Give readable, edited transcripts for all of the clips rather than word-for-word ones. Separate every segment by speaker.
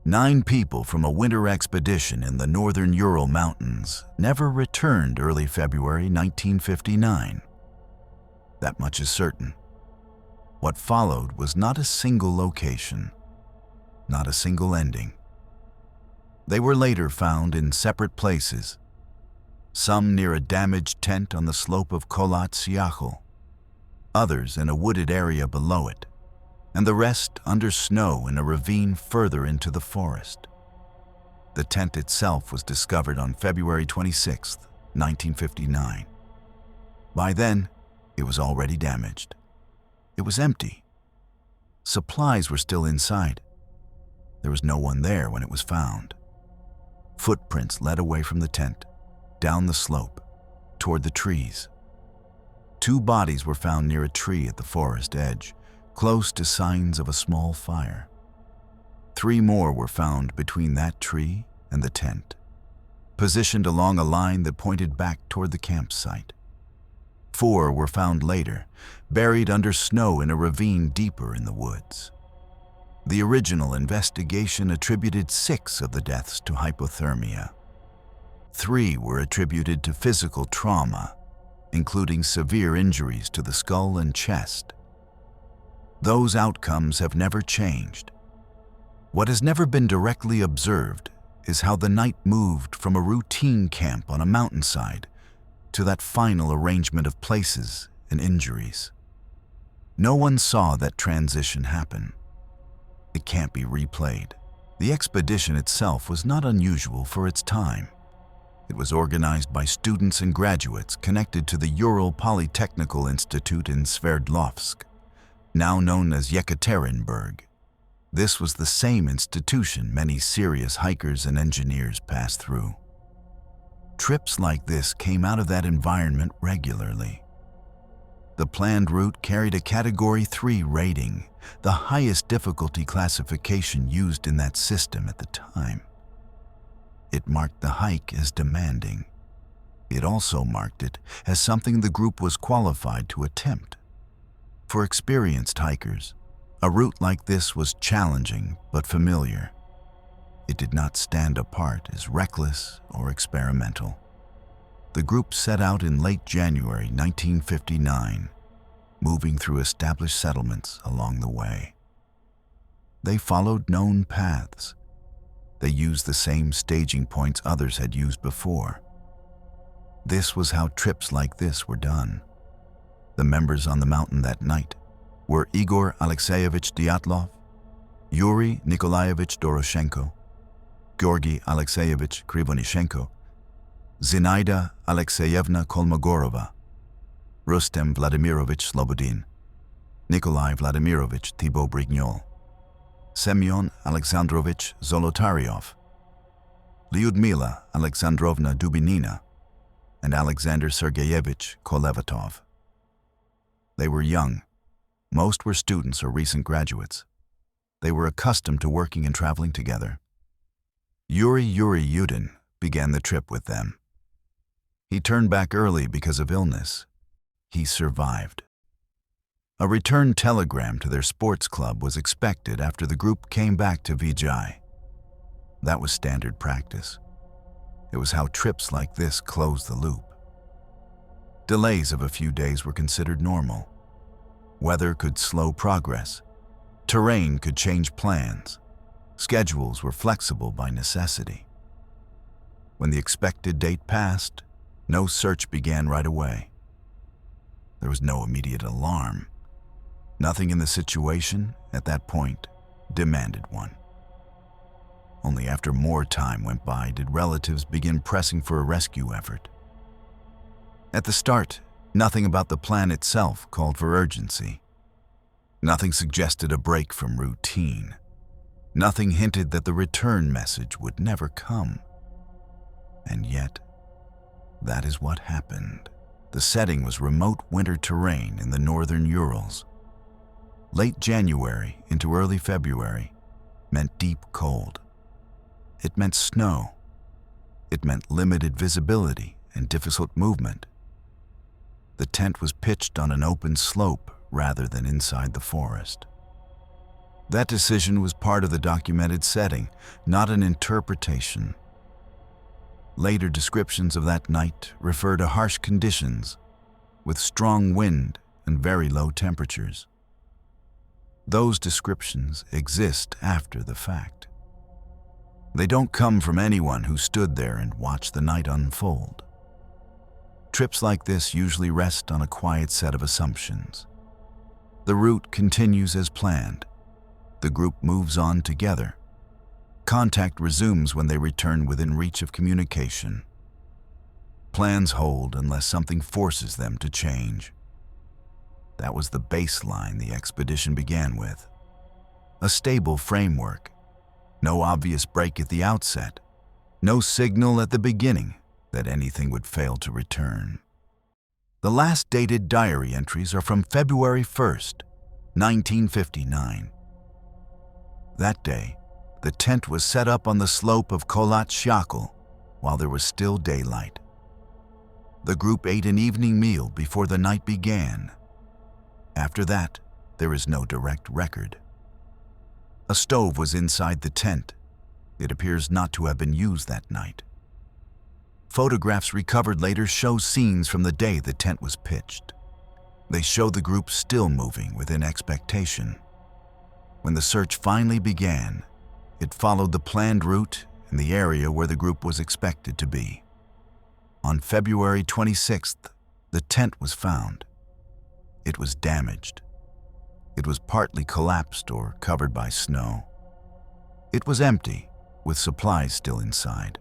Speaker 1: 9 people from a winter expedition in the northern Ural Mountains never returned early February 1959. That much is certain. What followed was not a single location, not a single ending. They were later found in separate places, some near a damaged tent on the slope of Kholat Syakhl, others in a wooded area below it, and the rest under snow in a ravine further into the forest. The tent itself was discovered on February 26, 1959. By then, it was already damaged. It was empty. Supplies were still inside. There was no one there when it was found. Footprints led away from the tent, down the slope, toward the trees. 2 bodies were found near a tree at the forest edge, close to signs of a small fire. 3 more were found between that tree and the tent, positioned along a line that pointed back toward the campsite. 4 were found later, buried under snow in a ravine deeper in the woods. The original investigation attributed 6 of the deaths to hypothermia. 3 were attributed to physical trauma, including severe injuries to the skull and chest. Those outcomes have never changed. What has never been directly observed is how the night moved from a routine camp on a mountainside to that final arrangement of places and injuries. No one saw that transition happen. It can't be replayed. The expedition itself was not unusual for its time. It was organized by students and graduates connected to the Ural Polytechnical Institute in Sverdlovsk, now known as Yekaterinburg. This was the same institution many serious hikers and engineers passed through. Trips like this came out of that environment regularly. The planned route carried a Category 3 rating, the highest difficulty classification used in that system at the time. It marked the hike as demanding. It also marked it as something the group was qualified to attempt. For experienced hikers, a route like this was challenging but familiar. It did not stand apart as reckless or experimental. The group set out in late January 1959, moving through established settlements along the way. They followed known paths. They used the same staging points others had used before. This was how trips like this were done. The members on the mountain that night were Igor Alexeyevich Dyatlov, Yuri Nikolaevich Doroshenko, Georgy Alexeyevich Krivonishenko, Zinaida Alexeyevna Kolmogorova, Rustem Vladimirovich Slobodin, Nikolai Vladimirovich Thibault-Brignol, Semyon Alexandrovich Zolotaryov, Lyudmila Alexandrovna Dubinina, and Alexander Sergeyevich Kolevatov. They were young. Most were students or recent graduates. They were accustomed to working and traveling together. Yuri Yudin began the trip with them. He turned back early because of illness. He survived. A return telegram to their sports club was expected after the group came back to Vijay. That was standard practice. It was how trips like this closed the loop. Delays of a few days were considered normal. Weather could slow progress. Terrain could change plans. Schedules were flexible by necessity. When the expected date passed, no search began right away. There was no immediate alarm. Nothing in the situation, at that point, demanded one. Only after more time went by did relatives begin pressing for a rescue effort. At the start, nothing about the plan itself called for urgency. Nothing suggested a break from routine. Nothing hinted that the return message would never come. And yet, that is what happened. The setting was remote winter terrain in the northern Urals. Late January into early February meant deep cold. It meant snow. It meant limited visibility and difficult movement. The tent was pitched on an open slope rather than inside the forest. That decision was part of the documented setting, not an interpretation. Later descriptions of that night refer to harsh conditions, with strong wind and very low temperatures. Those descriptions exist after the fact. They don't come from anyone who stood there and watched the night unfold. Trips like this usually rest on a quiet set of assumptions. The route continues as planned. The group moves on together. Contact resumes when they return within reach of communication. Plans hold unless something forces them to change. That was the baseline the expedition began with. A stable framework. No obvious break at the outset. No signal at the beginning that anything would fail to return. The last dated diary entries are from February 1st, 1959. That day, the tent was set up on the slope of Kholat Syakhl while there was still daylight. The group ate an evening meal before the night began. After that, there is no direct record. A stove was inside the tent. It appears not to have been used that night. Photographs recovered later show scenes from the day the tent was pitched. They show the group still moving within expectation. When the search finally began, it followed the planned route in the area where the group was expected to be. On February 26th, the tent was found. It was damaged. It was partly collapsed or covered by snow. It was empty, with supplies still inside.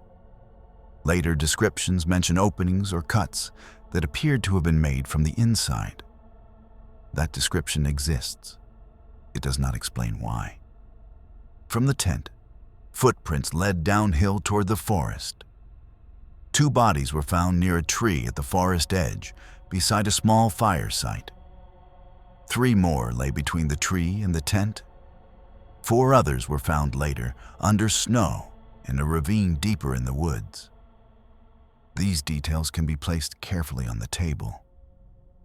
Speaker 1: Later descriptions mention openings or cuts that appeared to have been made from the inside. That description exists. It does not explain why. From the tent, footprints led downhill toward the forest. 2 bodies were found near a tree at the forest edge, beside a small fire site. 3 more lay between the tree and the tent. 4 others were found later, under snow, in a ravine deeper in the woods. These details can be placed carefully on the table.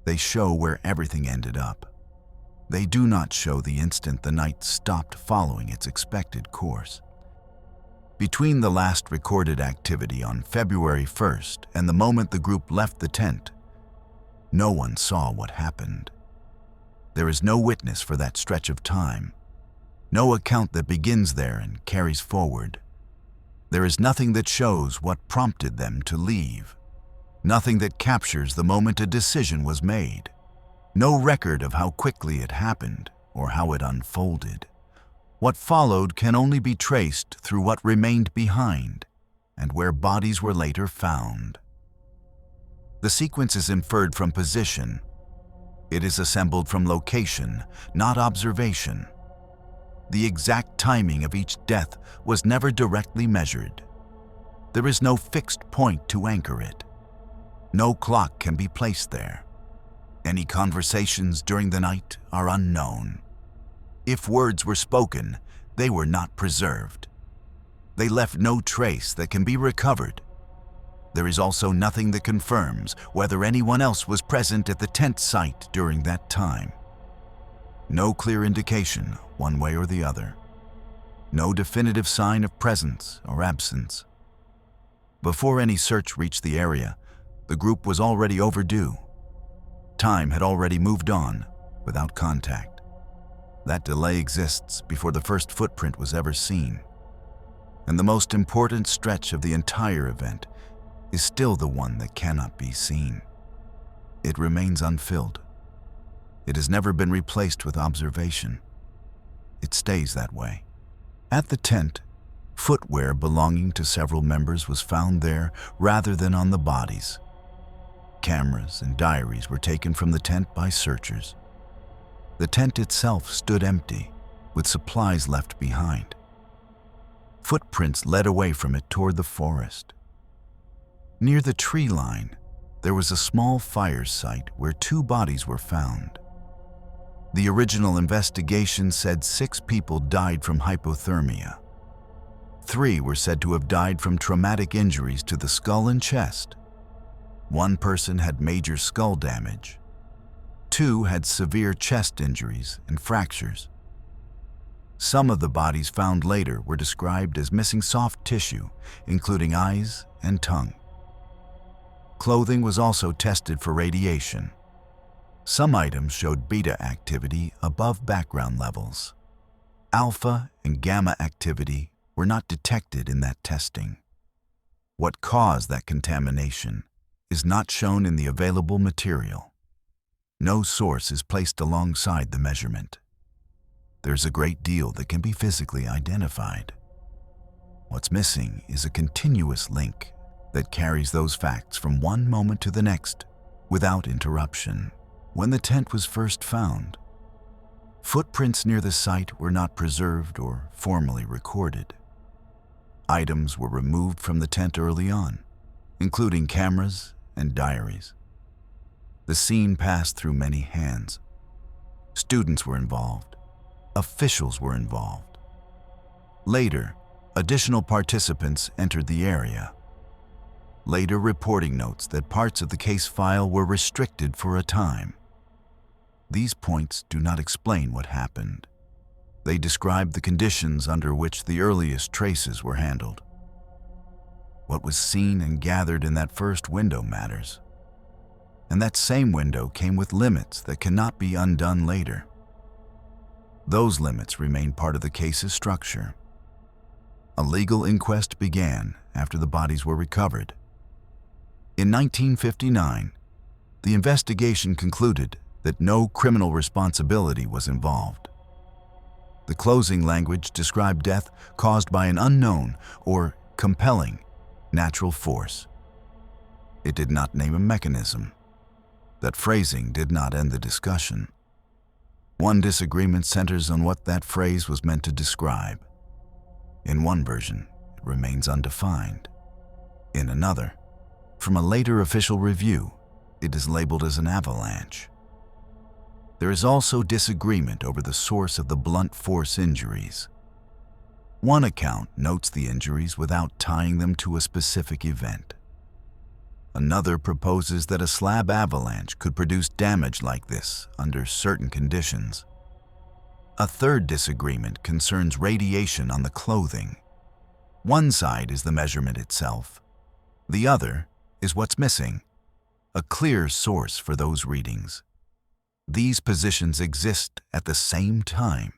Speaker 1: They show where everything ended up. They do not show the instant the night stopped following its expected course. Between the last recorded activity on February 1st and the moment the group left the tent, no one saw what happened. There is no witness for that stretch of time, no account that begins there and carries forward. There is nothing that shows what prompted them to leave, nothing that captures the moment a decision was made, no record of how quickly it happened or how it unfolded. What followed can only be traced through what remained behind and where bodies were later found. The sequence is inferred from position. It is assembled from location, not observation. The exact timing of each death was never directly measured. There is no fixed point to anchor it. No clock can be placed there. Any conversations during the night are unknown. If words were spoken, they were not preserved. They left no trace that can be recovered. There is also nothing that confirms whether anyone else was present at the tent site during that time. No clear indication, one way or the other. No definitive sign of presence or absence. Before any search reached the area, the group was already overdue. Time had already moved on without contact. That delay exists before the first footprint was ever seen. And the most important stretch of the entire event is still the one that cannot be seen. It remains unfilled. It has never been replaced with observation. It stays that way. At the tent, footwear belonging to several members was found there rather than on the bodies. Cameras and diaries were taken from the tent by searchers. The tent itself stood empty, with supplies left behind. Footprints led away from it toward the forest. Near the tree line, there was a small fire site where 2 bodies were found. The original investigation said 6 people died from hypothermia. 3 were said to have died from traumatic injuries to the skull and chest. 1 person had major skull damage. 2 had severe chest injuries and fractures. Some of the bodies found later were described as missing soft tissue, including eyes and tongue. Clothing was also tested for radiation. Some items showed beta activity above background levels. Alpha and gamma activity were not detected in that testing. What caused that contamination is not shown in the available material. No source is placed alongside the measurement. There's a great deal that can be physically identified. What's missing is a continuous link that carries those facts from one moment to the next without interruption. When the tent was first found, footprints near the site were not preserved or formally recorded. Items were removed from the tent early on, including cameras and diaries. The scene passed through many hands. Students were involved. Officials were involved. Later, additional participants entered the area. Later reporting notes that parts of the case file were restricted for a time. These points do not explain what happened. They describe the conditions under which the earliest traces were handled. What was seen and gathered in that first window matters. And that same window came with limits that cannot be undone later. Those limits remain part of the case's structure. A legal inquest began after the bodies were recovered. In 1959, the investigation concluded that no criminal responsibility was involved. The closing language described death caused by an unknown or compelling natural force. It did not name a mechanism. That phrasing did not end the discussion. One disagreement centers on what that phrase was meant to describe. In one version, it remains undefined. In another, from a later official review, it is labeled as an avalanche. There is also disagreement over the source of the blunt force injuries. One account notes the injuries without tying them to a specific event. Another proposes that a slab avalanche could produce damage like this under certain conditions. A third disagreement concerns radiation on the clothing. One side is the measurement itself. The other is what's missing, a clear source for those readings. These positions exist at the same time.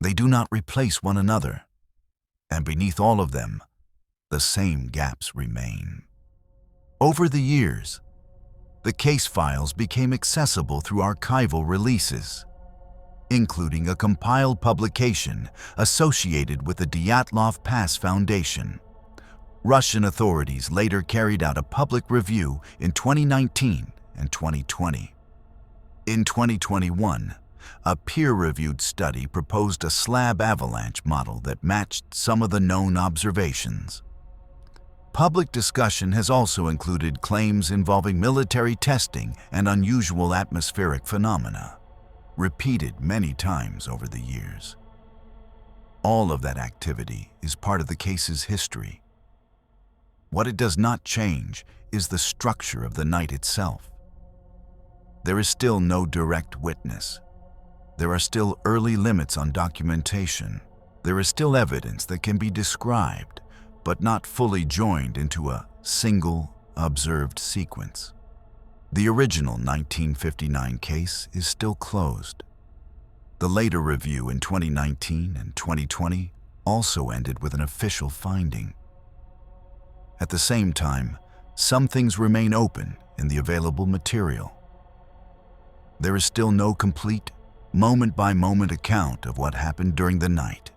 Speaker 1: They do not replace one another, and beneath all of them, the same gaps remain. Over the years, the case files became accessible through archival releases, including a compiled publication associated with the Dyatlov Pass Foundation. Russian authorities later carried out a public review in 2019 and 2020. In 2021, a peer-reviewed study proposed a slab avalanche model that matched some of the known observations. Public discussion has also included claims involving military testing and unusual atmospheric phenomena, repeated many times over the years. All of that activity is part of the case's history. What it does not change is the structure of the night itself. There is still no direct witness. There are still early limits on documentation. There is still evidence that can be described, but not fully joined into a single observed sequence. The original 1959 case is still closed. The later review in 2019 and 2020 also ended with an official finding. At the same time, some things remain open in the available material. There is still no complete, moment-by-moment account of what happened during the night.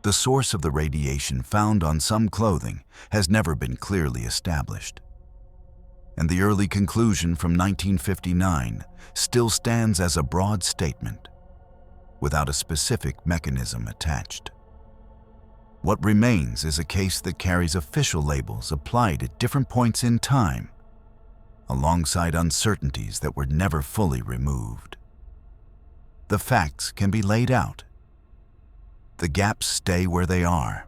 Speaker 1: The source of the radiation found on some clothing has never been clearly established. And the early conclusion from 1959 still stands as a broad statement, without a specific mechanism attached. What remains is a case that carries official labels applied at different points in time, alongside uncertainties that were never fully removed. The facts can be laid out. The gaps stay where they are.